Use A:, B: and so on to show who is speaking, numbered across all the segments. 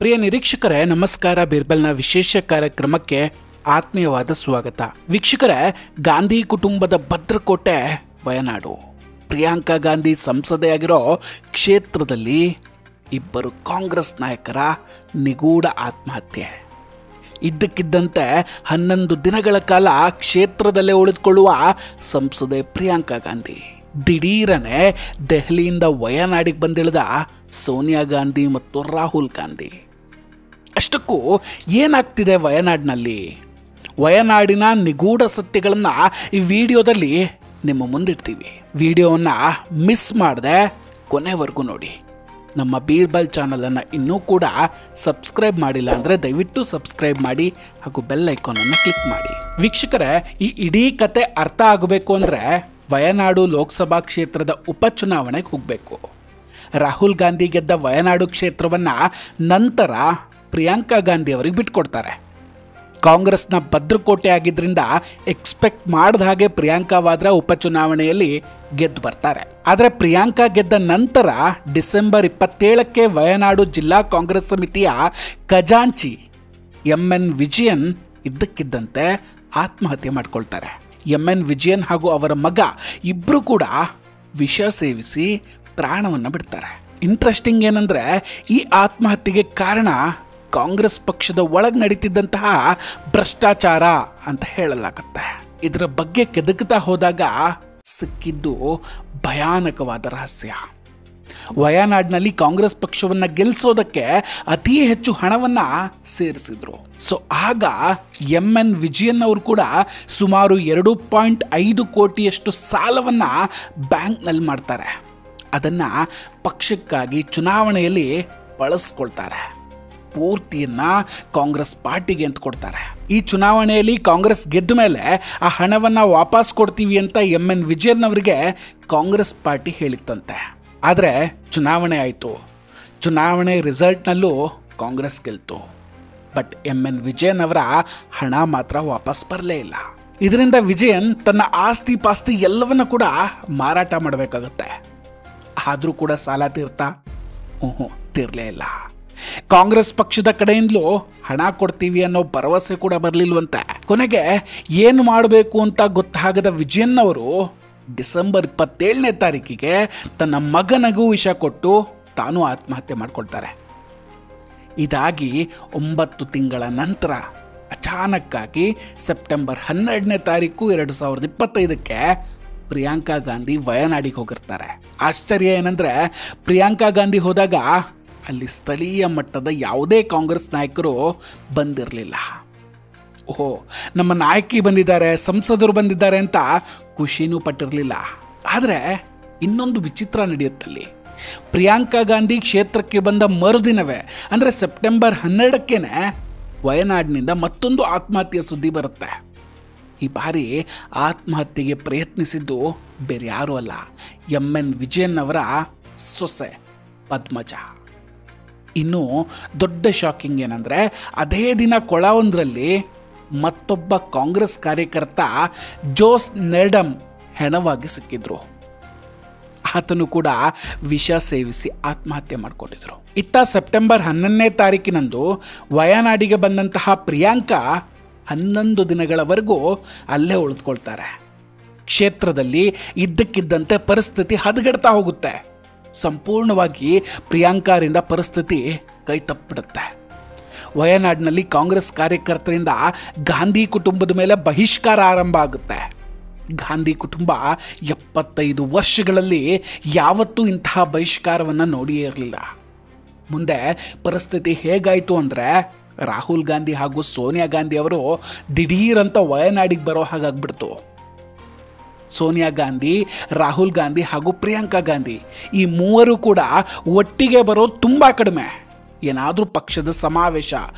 A: ಪ್ರಿಯ ನಿರೀಕ್ಷಕರೇ ನಮಸ್ಕಾರ. ಬೀರ್ಬಲ್ನ ವಿಶೇಷ ಕಾರ್ಯಕ್ರಮಕ್ಕೆ ಆತ್ಮೀಯವಾದ ಸ್ವಾಗತ. ವೀಕ್ಷಕರೇ, ಗಾಂಧಿ ಕುಟುಂಬದ ಭದ್ರಕೋಟೆ ವಯನಾಡು. ಪ್ರಿಯಾಂಕಾ ಗಾಂಧಿ ಸಂಸದೆಯಾಗಿರೋ ಕ್ಷೇತ್ರದಲ್ಲಿ ಇಬ್ಬರು ಕಾಂಗ್ರೆಸ್ ನಾಯಕರ ನಿಗೂಢ ಆತ್ಮಹತ್ಯೆ. ಇದ್ದಕ್ಕಿದ್ದಂತೆ 11 ದಿನಗಳ ಕಾಲ ಕ್ಷೇತ್ರದಲ್ಲೇ ಉಳಿದುಕೊಳ್ಳುವ ಸಂಸದೆ ಪ್ರಿಯಾಂಕಾ ಗಾಂಧಿ ದಿಢೀರನೆ ದೆಹಲಿಯಿಂದ ವಯನಾಡಿಗೆ ಬಂದಿಳಿದ ಸೋನಿಯಾ ಗಾಂಧಿ ಮತ್ತು ರಾಹುಲ್ ಗಾಂಧಿ. ಅಷ್ಟಕ್ಕೂ ಏನಾಗ್ತಿದೆ ವಯನಾಡಿನಲ್ಲಿ? ವಯನಾಡಿನ ನಿಗೂಢ ಸತ್ಯಗಳನ್ನು ಈ ವಿಡಿಯೋದಲ್ಲಿ ನಿಮ್ಮ ಮುಂದಿಡ್ತೀವಿ. ವಿಡಿಯೋವನ್ನು ಮಿಸ್ ಮಾಡದೆ ಕೊನೆವರೆಗೂ ನೋಡಿ. ನಮ್ಮ ಬೀರ್ಬಲ್ ಚಾನಲನ್ನು ಇನ್ನೂ ಕೂಡ ಸಬ್ಸ್ಕ್ರೈಬ್ ಮಾಡಿಲ್ಲ ಅಂದರೆ ದಯವಿಟ್ಟು ಸಬ್ಸ್ಕ್ರೈಬ್ ಮಾಡಿ ಹಾಗೂ ಬೆಲ್ ಐಕಾನನ್ನು ಕ್ಲಿಕ್ ಮಾಡಿ. ವೀಕ್ಷಕರೇ, ಈ ಇಡೀ ಕತೆ ಅರ್ಥ ಆಗಬೇಕು ಅಂದರೆ ವಯನಾಡು ಲೋಕಸಭಾ ಕ್ಷೇತ್ರದ ಉಪಚುನಾವಣೆಗೆ ಹೋಗಬೇಕು. ರಾಹುಲ್ ಗಾಂಧಿ ಗೆದ್ದ ವಯನಾಡು ಕ್ಷೇತ್ರವನ್ನು ನಂತರ ಪ್ರಿಯಾಂಕಾ ಗಾಂಧಿ ಅವರಿಗೆ ಬಿಟ್ಕೊಡ್ತಾರೆ. ಕಾಂಗ್ರೆಸ್ನ ಭದ್ರಕೋಟೆ ಆಗಿದ್ದರಿಂದ ಎಕ್ಸ್ಪೆಕ್ಟ್ ಮಾಡಿದ ಹಾಗೆ ಪ್ರಿಯಾಂಕಾವಾದ್ರೆ ಉಪಚುನಾವಣೆಯಲ್ಲಿ ಗೆದ್ದು ಬರ್ತಾರೆ. ಆದರೆ ಪ್ರಿಯಾಂಕಾ ಗೆದ್ದ ನಂತರ ಡಿಸೆಂಬರ್ 27ಕ್ಕೆ ವಯನಾಡು ಜಿಲ್ಲಾ ಕಾಂಗ್ರೆಸ್ ಸಮಿತಿಯ ಖಜಾಂಚಿ MN ವಿಜಯನ್ ಇದ್ದಕ್ಕಿದ್ದಂತೆ ಆತ್ಮಹತ್ಯೆ ಮಾಡ್ಕೊಳ್ತಾರೆ. MN ವಿಜಯನ್ ಹಾಗೂ ಅವರ ಮಗ ಇಬ್ಬರು ಕೂಡ ವಿಷ ಸೇವಿಸಿ ಪ್ರಾಣವನ್ನು ಬಿಡ್ತಾರೆ. ಇಂಟ್ರೆಸ್ಟಿಂಗ್ ಏನಂದರೆ, ಈ ಆತ್ಮಹತ್ಯೆಗೆ ಕಾರಣ ಕಾಂಗ್ರೆಸ್ ಪಕ್ಷದ ಒಳಗೆ ನಡೀತಿದ್ದಂತಹ ಭ್ರಷ್ಟಾಚಾರ ಅಂತ ಹೇಳಲಾಗುತ್ತೆ. ಇದರ ಬಗ್ಗೆ ಕೆದಕ್ತಾ ಹೋದಾಗ ಸಿಕ್ಕಿದ್ದು ಭಯಾನಕವಾದ ರಹಸ್ಯ. ವಯನಾಡಿನಲ್ಲಿ ಕಾಂಗ್ರೆಸ್ ಪಕ್ಷವನ್ನು ಗೆಲ್ಲಿಸೋದಕ್ಕೆ ಅತಿ ಹೆಚ್ಚು ಹಣವನ್ನು ಸೇರಿಸಿದ್ರು. ಸೊ ಆಗ MN ವಿಜಯನ್ ಅವರು ಕೂಡ ಸುಮಾರು 2.5 ಕೋಟಿಯಷ್ಟು ಸಾಲವನ್ನು ಬ್ಯಾಂಕ್ನಲ್ಲಿ ಮಾಡ್ತಾರೆ. ಅದನ್ನು ಪಕ್ಷಕ್ಕಾಗಿ ಚುನಾವಣೆಯಲ್ಲಿ ಬಳಸ್ಕೊಳ್ತಾರೆ. ಪೂರ್ತಿಯನ್ನ ಕಾಂಗ್ರೆಸ್ ಪಾರ್ಟಿಗೆ ಅಂತ ಕೊಡ್ತಾರೆ. ಈ ಚುನಾವಣೆಯಲ್ಲಿ ಕಾಂಗ್ರೆಸ್ ಗೆದ್ದ ಮೇಲೆ ಆ ಹಣವನ್ನು ವಾಪಸ್ ಕೊಡ್ತೀವಿ ಅಂತ MN ವಿಜಯನ್ ಅವರಿಗೆ ಕಾಂಗ್ರೆಸ್ ಪಾರ್ಟಿ ಹೇಳಿತ್ತಂತೆ. ಆದರೆ ಚುನಾವಣೆ ಆಯಿತು. ಚುನಾವಣೆ ರಿಸಲ್ಟ್ನಲ್ಲೂ ಕಾಂಗ್ರೆಸ್ ಗೆಲ್ತು. ಬಟ್ MN ವಿಜಯನ್ ಅವರ ಹಣ ಮಾತ್ರ ವಾಪಸ್ ಬರಲೇ ಇಲ್ಲ. ಇದರಿಂದ ವಿಜಯನ್ ತನ್ನ ಆಸ್ತಿ ಪಾಸ್ತಿ ಎಲ್ಲವನ್ನ ಕೂಡ ಮಾರಾಟ ಮಾಡಬೇಕಾಗತ್ತೆ. ಆದರೂ ಕೂಡ ಸಾಲ ತೀರ್ಲೇ ಇಲ್ಲ. ಕಾಂಗ್ರೆಸ್ ಪಕ್ಷದ ಕಡೆಯಿಂದಲೂ ಹಣ ಕೊಡ್ತೀವಿ ಅನ್ನೋ ಭರವಸೆ ಕೂಡ ಬರಲಿಲ್ವಂತೆ. ಕೊನೆಗೆ ಏನು ಮಾಡಬೇಕು ಅಂತ ಗೊತ್ತಾಗದ ವಿಜಯನ್ ಅವರು ಡಿಸೆಂಬರ್ 27ನೇ ತಾರೀಕಿಗೆ ತನ್ನ ಮಗನಿಗೂ ವಿಷ ಕೊಟ್ಟು ತಾನು ಆತ್ಮಹತ್ಯೆ ಮಾಡಿಕೊಳ್ತಾರೆ. ಇದಾಗಿ 9 ತಿಂಗಳ ನಂತರ ಅಚಾನಕ್ಕಾಗಿ ಸೆಪ್ಟೆಂಬರ್ 12ನೇ ತಾರೀಕು 2025ಕ್ಕೆ ಪ್ರಿಯಾಂಕಾ ಗಾಂಧಿ ವಯನಾಡಿಗೆ ಹೋಗಿರ್ತಾರೆ. ಆಶ್ಚರ್ಯ ಏನಂದರೆ, ಪ್ರಿಯಾಂಕಾ ಗಾಂಧಿ ಹೋದಾಗ ಅಲ್ಲಿ ಸ್ಥಳೀಯ ಮಟ್ಟದ ಯಾವುದೇ ಕಾಂಗ್ರೆಸ್ ನಾಯಕರು ಬಂದಿರಲಿಲ್ಲ. ಓಹೋ, ನಮ್ಮ ನಾಯಕಿ ಬಂದಿದ್ದಾರೆ, ಸಂಸದರು ಬಂದಿದ್ದಾರೆ ಅಂತ ಖುಷಿನೂ ಪಟ್ಟಿರಲಿಲ್ಲ. ಆದರೆ ಇನ್ನೊಂದು ವಿಚಿತ್ರ ನಡೆಯುತ್ತಲ್ಲಿ. ಪ್ರಿಯಾಂಕಾ ಗಾಂಧಿ ಕ್ಷೇತ್ರಕ್ಕೆ ಬಂದ ಮರುದಿನವೇ ಅಂದರೆ ಸೆಪ್ಟೆಂಬರ್ 12ಕ್ಕೇನೆ ವಯನಾಡಿನಿಂದ ಮತ್ತೊಂದು ಆತ್ಮಹತ್ಯೆ ಸುದ್ದಿ ಬರುತ್ತೆ. ಈ ಬಾರಿ ಆತ್ಮಹತ್ಯೆಗೆ ಪ್ರಯತ್ನಿಸಿದ್ದು ಬೇರೆ ಯಾರೂ ಅಲ್ಲ, MN ವಿಜಯನ್ ಅವರ ಸೊಸೆ ಪದ್ಮಜ. ಇನ್ನು ದೊಡ್ಡ ಶಾಕಿಂಗ್ ಏನಂದರೆ, ಅದೇ ದಿನ ಕೊಳವೊಂದರಲ್ಲಿ ಮತ್ತೊಬ್ಬ ಕಾಂಗ್ರೆಸ್ ಕಾರ್ಯಕರ್ತ ಜೋಸ್ ನೆರ್ಡಮ್ ಹೆಣವಾಗಿ ಸಿಕ್ಕಿದ್ರು. ಆತನು ಕೂಡ ವಿಷ ಸೇವಿಸಿ ಆತ್ಮಹತ್ಯೆ ಮಾಡಿಕೊಂಡಿದ್ರು. ಇತ್ತ ಸೆಪ್ಟೆಂಬರ್ 11ನೇ ತಾರೀಕಿನಂದು ವಯನಾಡಿಗೆ ಬಂದಂತಹ ಪ್ರಿಯಾಂಕಾ 11 ದಿನಗಳವರೆಗೂ ಅಲ್ಲೇ ಉಳಿದುಕೊಳ್ತಾರೆ. ಕ್ಷೇತ್ರದಲ್ಲಿ ಇದ್ದಕ್ಕಿದ್ದಂತೆ ಪರಿಸ್ಥಿತಿ ಹದಗೆಡ್ತಾ ಹೋಗುತ್ತೆ. ಸಂಪೂರ್ಣವಾಗಿ ಪ್ರಿಯಾಂಕಾರಿಂದ ಪರಿಸ್ಥಿತಿ ಕೈ ತಪ್ಪಿಡುತ್ತೆ. ವಯನಾಡಿನಲ್ಲಿ ಕಾಂಗ್ರೆಸ್ ಕಾರ್ಯಕರ್ತರಿಂದ ಗಾಂಧಿ ಕುಟುಂಬದ ಮೇಲೆ ಬಹಿಷ್ಕಾರ ಆರಂಭ ಆಗುತ್ತೆ. ಗಾಂಧಿ ಕುಟುಂಬ 75 ವರ್ಷಗಳಲ್ಲಿ ಯಾವತ್ತೂ ಇಂತಹ ಬಹಿಷ್ಕಾರವನ್ನು ನೋಡಿಯೇ ಇರಲಿಲ್ಲ. ಮುಂದೆ ಪರಿಸ್ಥಿತಿ ಹೇಗಾಯಿತು ಅಂದರೆ, ರಾಹುಲ್ ಗಾಂಧಿ ಹಾಗೂ ಸೋನಿಯಾ ಗಾಂಧಿ ಅವರು ದಿಢೀರಂತ ವಯನಾಡಿಗೆ ಬರೋ ಹಾಗಾಗ್ಬಿಡ್ತು. ಸೋನಿಯಾ ಗಾಂಧಿ, ರಾಹುಲ್ ಗಾಂಧಿ ಹಾಗೂ ಪ್ರಿಯಾಂಕಾ ಗಾಂಧಿ ಈ ಮೂವರು ಕೂಡ ಒಟ್ಟಿಗೆ ಬರೋದು ತುಂಬ ಕಡಿಮೆ. ಏನಾದರೂ ಪಕ್ಷದ ಸಮಾವೇಶ,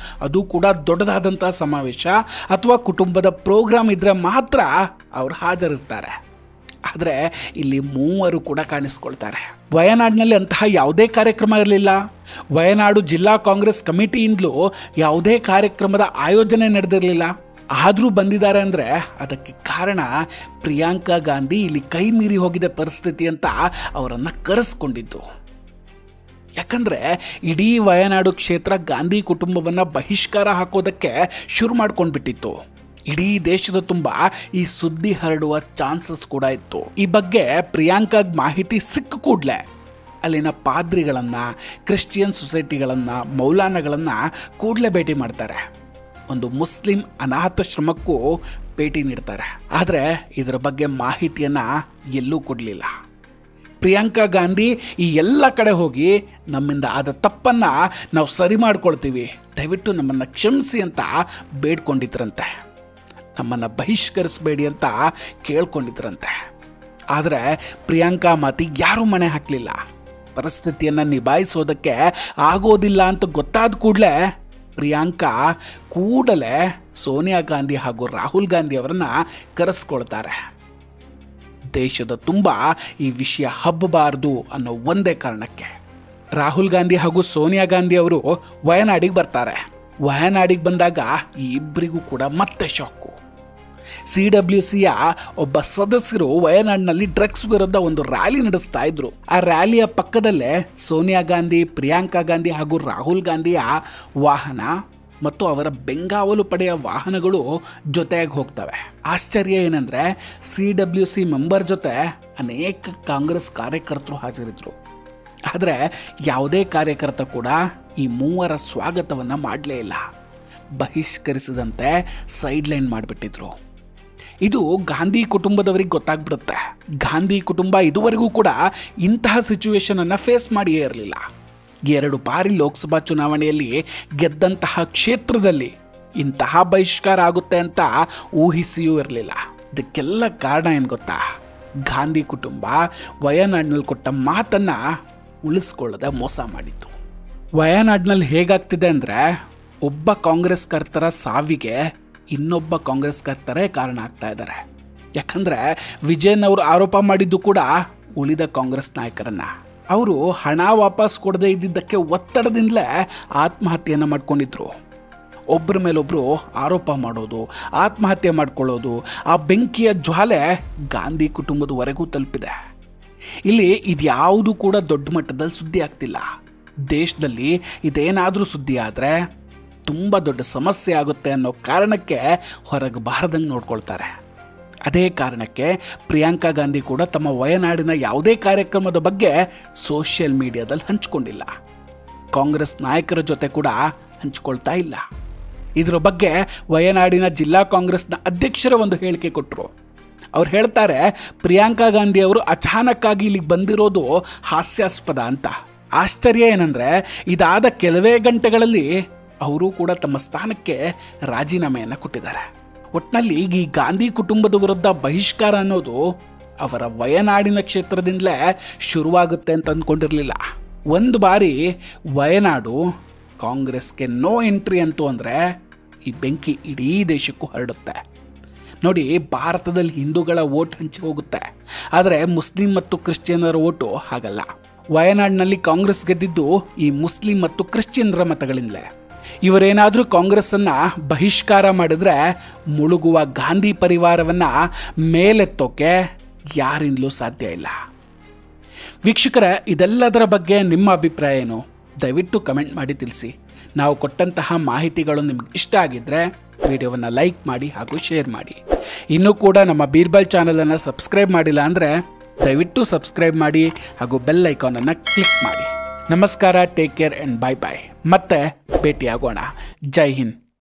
A: ಅದು ಕೂಡ ದೊಡ್ಡದಾದಂಥ ಸಮಾವೇಶ ಅಥವಾ ಕುಟುಂಬದ ಪ್ರೋಗ್ರಾಮ್ ಇದ್ದರೆ ಮಾತ್ರ ಅವರು ಹಾಜರಿರ್ತಾರೆ. ಆದರೆ ಇಲ್ಲಿ ಮೂವರು ಕೂಡ ಕಾಣಿಸ್ಕೊಳ್ತಾರೆ. ವಯನಾಡಿನಲ್ಲಿ ಅಂತಹ ಯಾವುದೇ ಕಾರ್ಯಕ್ರಮ ಇರಲಿಲ್ಲ. ವಯನಾಡು ಜಿಲ್ಲಾ ಕಾಂಗ್ರೆಸ್ ಕಮಿಟಿಯಿಂದಲೂ ಯಾವುದೇ ಕಾರ್ಯಕ್ರಮದ ಆಯೋಜನೆ ನಡೆದಿರಲಿಲ್ಲ. ಆದರೂ ಬಂದಿದ್ದಾರೆ ಅಂದರೆ ಅದಕ್ಕೆ ಕಾರಣ ಪ್ರಿಯಾಂಕಾ ಗಾಂಧಿ ಇಲ್ಲಿ ಕೈ ಮೀರಿ ಹೋಗಿದ್ದ ಪರಿಸ್ಥಿತಿ ಅಂತ ಅವರನ್ನು ಕರೆಸ್ಕೊಂಡಿದ್ದು. ಯಾಕಂದರೆ ಇಡೀ ವಯನಾಡು ಕ್ಷೇತ್ರ ಗಾಂಧಿ ಕುಟುಂಬವನ್ನು ಬಹಿಷ್ಕಾರ ಹಾಕೋದಕ್ಕೆ ಶುರು ಮಾಡ್ಕೊಂಡ್ಬಿಟ್ಟಿತ್ತು. ಇಡೀ ದೇಶದ ತುಂಬ ಈ ಸುದ್ದಿ ಹರಡುವ ಚಾನ್ಸಸ್ ಕೂಡ ಇತ್ತು. ಈ ಬಗ್ಗೆ ಪ್ರಿಯಾಂಕಾಗ್ ಮಾಹಿತಿ ಸಿಕ್ಕ ಕೂಡಲೇ ಅಲ್ಲಿನ ಪಾದ್ರಿಗಳನ್ನು, ಕ್ರಿಶ್ಚಿಯನ್ ಸೊಸೈಟಿಗಳನ್ನು, ಮೌಲಾನಗಳನ್ನು ಕೂಡಲೇ ಭೇಟಿ ಮಾಡ್ತಾರೆ. ಒಂದು ಮುಸ್ಲಿಂ ಅನಾಥಾಶ್ರಮಕ್ಕೂ ಭೇಟಿ ನೀಡ್ತಾರೆ. ಆದರೆ ಇದರ ಬಗ್ಗೆ ಮಾಹಿತಿಯನ್ನು ಎಲ್ಲೂ ಕೊಡಲಿಲ್ಲ. ಪ್ರಿಯಾಂಕಾ ಗಾಂಧಿ ಈ ಎಲ್ಲ ಕಡೆ ಹೋಗಿ ನಮ್ಮಿಂದ ಆದ ತಪ್ಪನ್ನು ನಾವು ಸರಿ ಮಾಡ್ಕೊಳ್ತೀವಿ, ದಯವಿಟ್ಟು ನಮ್ಮನ್ನು ಕ್ಷಮಿಸಿ ಅಂತ ಬೇಡ್ಕೊಂಡಿದ್ರಂತೆ. ನಮ್ಮನ್ನು ಬಹಿಷ್ಕರಿಸಬೇಡಿ ಅಂತ ಕೇಳ್ಕೊಂಡಿದ್ರಂತೆ. ಆದರೆ ಪ್ರಿಯಾಂಕಾ ಮಾತಿಗೆ ಯಾರೂ ಮಣೆ ಹಾಕಲಿಲ್ಲ. ಪರಿಸ್ಥಿತಿಯನ್ನು ನಿಭಾಯಿಸೋದಕ್ಕೆ ಆಗೋದಿಲ್ಲ ಅಂತ ಗೊತ್ತಾದ ಕೂಡಲೇ ಪ್ರಿಯಾಂಕಾ ಕೂಡಲೇ ಸೋನಿಯಾ ಗಾಂಧಿ ಹಾಗೂ ರಾಹುಲ್ ಗಾಂಧಿ ಅವರನ್ನು ಕರೆಸ್ಕೊಳ್ತಾರೆ. ದೇಶದ ತುಂಬ ಈ ವಿಷಯ ಹಬ್ಬಬಾರದು ಅನ್ನೋ ಒಂದೇ ಕಾರಣಕ್ಕೆ ರಾಹುಲ್ ಗಾಂಧಿ ಹಾಗೂ ಸೋನಿಯಾ ಗಾಂಧಿ ಅವರು ವಯನಾಡಿಗೆ ಬರ್ತಾರೆ. ವಯನಾಡಿಗೆ ಬಂದಾಗ ಈ ಇಬ್ಬರಿಗೂ ಕೂಡ ಮತ್ತೆ ಶಾಕು. CWCಯ ಒಬ್ಬ ಸದಸ್ಯರು ವಯನಾಡಿನಲ್ಲಿ ಡ್ರಗ್ಸ್ ವಿರುದ್ಧ ಒಂದು ರ್ಯಾಲಿ ನಡೆಸ್ತಾ ಇದ್ರು. ಆ ರ್ಯಾಲಿಯ ಪಕ್ಕದಲ್ಲೇ ಸೋನಿಯಾ ಗಾಂಧಿ, ಪ್ರಿಯಾಂಕಾ ಗಾಂಧಿ ಹಾಗೂ ರಾಹುಲ್ ಗಾಂಧಿಯ ವಾಹನ ಮತ್ತು ಅವರ ಬೆಂಗಾವಲು ಪಡೆಯ ವಾಹನಗಳು ಜೊತೆಯಾಗಿ ಹೋಗ್ತವೆ. ಆಶ್ಚರ್ಯ ಏನಂದರೆ CWC ಮೆಂಬರ್ ಜೊತೆ ಅನೇಕ ಕಾಂಗ್ರೆಸ್ ಕಾರ್ಯಕರ್ತರು ಹಾಜರಿದ್ದರು. ಆದರೆ ಯಾವುದೇ ಕಾರ್ಯಕರ್ತ ಕೂಡ ಈ ಮೂವರ ಸ್ವಾಗತವನ್ನು ಮಾಡಲೇ ಇಲ್ಲ. ಬಹಿಷ್ಕರಿಸಿದಂತೆ ಸೈಡ್ಲೈನ್ ಮಾಡಿಬಿಟ್ಟಿದ್ರು. ಇದು ಗಾಂಧಿ ಕುಟುಂಬದವರಿಗೆ ಗೊತ್ತಾಗ್ಬಿಡುತ್ತೆ. ಗಾಂಧಿ ಕುಟುಂಬ ಇದುವರೆಗೂ ಕೂಡ ಇಂತಹ ಸಿಚುವೇಶನನ್ನು ಫೇಸ್ ಮಾಡಿಯೇ ಇರಲಿಲ್ಲ. 2 ಬಾರಿ ಲೋಕಸಭಾ ಚುನಾವಣೆಯಲ್ಲಿ ಗೆದ್ದಂತಹ ಕ್ಷೇತ್ರದಲ್ಲಿ ಇಂತಹ ಬಹಿಷ್ಕಾರ ಆಗುತ್ತೆ ಅಂತ ಊಹಿಸಿಯೂ ಇರಲಿಲ್ಲ. ಇದಕ್ಕೆಲ್ಲ ಕಾರಣ ಏನು ಗೊತ್ತಾ? ಗಾಂಧಿ ಕುಟುಂಬ ವಯನಾಡಿನಲ್ಲಿ ಕೊಟ್ಟ ಮಾತನ್ನು ಉಳಿಸ್ಕೊಳ್ಳದೆ ಮೋಸ ಮಾಡಿತ್ತು. ವಯನಾಡಿನಲ್ಲಿ ಹೇಗಾಗ್ತಿದೆ ಅಂದರೆ ಒಬ್ಬ ಕಾಂಗ್ರೆಸ್ ಕರ್ತರ ಸಾವಿಗೆ ಇನ್ನೊಬ್ಬ ಕಾಂಗ್ರೆಸ್ ಕರ್ತರೇ ಕಾರಣ ಆಗ್ತಾ ಇದ್ದಾರೆ. ಯಾಕಂದರೆ ವಿಜಯನ್ ಅವರು ಆರೋಪ ಮಾಡಿದ್ದು ಕೂಡ ಉಳಿದ ಕಾಂಗ್ರೆಸ್ ನಾಯಕರನ್ನು. ಅವರು ಹಣ ವಾಪಸ್ ಕೊಡದೇ ಇದ್ದಿದ್ದಕ್ಕೆ ಒತ್ತಡದಿಂದಲೇ ಆತ್ಮಹತ್ಯೆಯನ್ನು ಮಾಡ್ಕೊಂಡಿದ್ರು. ಒಬ್ಬರ ಮೇಲೊಬ್ಬರು ಆರೋಪ ಮಾಡೋದು, ಆತ್ಮಹತ್ಯೆ ಮಾಡ್ಕೊಳ್ಳೋದು, ಆ ಬೆಂಕಿಯ ಜ್ವಾಲೆ ಗಾಂಧಿ ಕುಟುಂಬದವರೆಗೂ ತಲುಪಿದೆ. ಇಲ್ಲಿ ಇದ್ಯಾವುದು ಕೂಡ ದೊಡ್ಡ ಮಟ್ಟದಲ್ಲಿ ಸುದ್ದಿ ಆಗ್ತಿಲ್ಲ. ದೇಶದಲ್ಲಿ ಇದೇನಾದರೂ ಸುದ್ದಿ ಆದರೆ ತುಂಬ ದೊಡ್ಡ ಸಮಸ್ಯೆ ಆಗುತ್ತೆ ಅನ್ನೋ ಕಾರಣಕ್ಕೆ ಹೊರಗೆ ಬಾರದಂಗೆ ನೋಡ್ಕೊಳ್ತಾರೆ. ಅದೇ ಕಾರಣಕ್ಕೆ ಪ್ರಿಯಾಂಕಾ ಗಾಂಧಿ ಕೂಡ ತಮ್ಮ ವಯನಾಡಿನ ಯಾವುದೇ ಕಾರ್ಯಕ್ರಮದ ಬಗ್ಗೆ ಸೋಷಿಯಲ್ ಮೀಡಿಯಾದಲ್ಲಿ ಹಂಚಿಕೊಂಡಿಲ್ಲ. ಕಾಂಗ್ರೆಸ್ ನಾಯಕರ ಜೊತೆ ಕೂಡ ಹಂಚಿಕೊಳ್ತಾ ಇಲ್ಲ. ಇದರ ಬಗ್ಗೆ ವಯನಾಡಿನ ಜಿಲ್ಲಾ ಕಾಂಗ್ರೆಸ್ನ ಅಧ್ಯಕ್ಷರ ಒಂದು ಹೇಳಿಕೆ ಕೊಟ್ಟರು. ಅವ್ರು ಹೇಳ್ತಾರೆ, ಪ್ರಿಯಾಂಕಾ ಗಾಂಧಿ ಅವರು ಅಚಾನಕ್ಕಾಗಿ ಇಲ್ಲಿಗೆ ಬಂದಿರೋದು ಹಾಸ್ಯಾಸ್ಪದ ಅಂತ. ಆಶ್ಚರ್ಯ ಏನಂದರೆ ಇದಾದ ಕೆಲವೇ ಗಂಟೆಗಳಲ್ಲಿ ಅವರು ಕೂಡ ತಮ್ಮ ಸ್ಥಾನಕ್ಕೆ ರಾಜೀನಾಮೆಯನ್ನು ಕೊಟ್ಟಿದ್ದಾರೆ. ಒಟ್ಟಿನಲ್ಲಿ ಈ ಗಾಂಧಿ ಕುಟುಂಬದ ವಿರುದ್ಧ ಬಹಿಷ್ಕಾರ ಅನ್ನೋದು ಅವರ ವಯನಾಡಿನ ಕ್ಷೇತ್ರದಿಂದಲೇ ಶುರುವಾಗುತ್ತೆ ಅಂತ ಅಂದ್ಕೊಂಡಿರಲಿಲ್ಲ. ಒಂದು ಬಾರಿ ವಯನಾಡು ಕಾಂಗ್ರೆಸ್ಗೆ ನೋ ಎಂಟ್ರಿ ಅಂತು ಅಂದರೆ ಈ ಬೆಂಕಿ ಇಡೀ ದೇಶಕ್ಕೂ ಹರಡುತ್ತೆ. ನೋಡಿ, ಭಾರತದಲ್ಲಿ ಹಿಂದೂಗಳ ಓಟ್ ಹಂಚಿ ಹೋಗುತ್ತೆ, ಆದರೆ ಮುಸ್ಲಿಂ ಮತ್ತು ಕ್ರಿಶ್ಚಿಯನ್ನರ ಓಟು ಹಾಗಲ್ಲ. ವಯನಾಡಿನಲ್ಲಿ ಕಾಂಗ್ರೆಸ್ ಗೆದ್ದಿದ್ದು ಈ ಮುಸ್ಲಿಂ ಮತ್ತು ಕ್ರಿಶ್ಚಿಯನ್ನರ ಮತಗಳಿಂದಲೇ. ಇವರೇನಾದರೂ ಕಾಂಗ್ರೆಸ್ಸನ್ನು ಬಹಿಷ್ಕಾರ ಮಾಡಿದ್ರೆ ಮುಳುಗುವ ಗಾಂಧಿ ಪರಿವಾರವನ್ನು ಮೇಲೆತ್ತೋಕೆ ಯಾರಿಂದಲೂ ಸಾಧ್ಯ ಇಲ್ಲ. ವೀಕ್ಷಕರೇ, ಇದೆಲ್ಲದರ ಬಗ್ಗೆ ನಿಮ್ಮ ಅಭಿಪ್ರಾಯ ಏನು? ದಯವಿಟ್ಟು ಕಮೆಂಟ್ ಮಾಡಿ ತಿಳಿಸಿ. ನಾವು ಕೊಟ್ಟಂತಹ ಮಾಹಿತಿಗಳು ನಿಮ್ಗೆ ಇಷ್ಟ ಆಗಿದ್ದರೆ ವಿಡಿಯೋವನ್ನು ಲೈಕ್ ಮಾಡಿ ಹಾಗೂ ಶೇರ್ ಮಾಡಿ. ಇನ್ನೂ ಕೂಡ ನಮ್ಮ ಬೀರ್ಬಲ್ ಚಾನಲನ್ನು ಸಬ್ಸ್ಕ್ರೈಬ್ ಮಾಡಿಲ್ಲ ಅಂದರೆ ದಯವಿಟ್ಟು ಸಬ್ಸ್ಕ್ರೈಬ್ ಮಾಡಿ ಹಾಗೂ ಬೆಲ್ ಐಕಾನನ್ನು ಕ್ಲಿಕ್ ಮಾಡಿ. ನಮಸ್ಕಾರ, ಟೇಕ್ ಕೇರ್ ಆ್ಯಂಡ್ ಬಾಯ್ ಬಾಯ್. ಮತ್ತೆ ಭೇಟಿಯಾಗೋಣ. ಜೈ ಹಿಂದ್.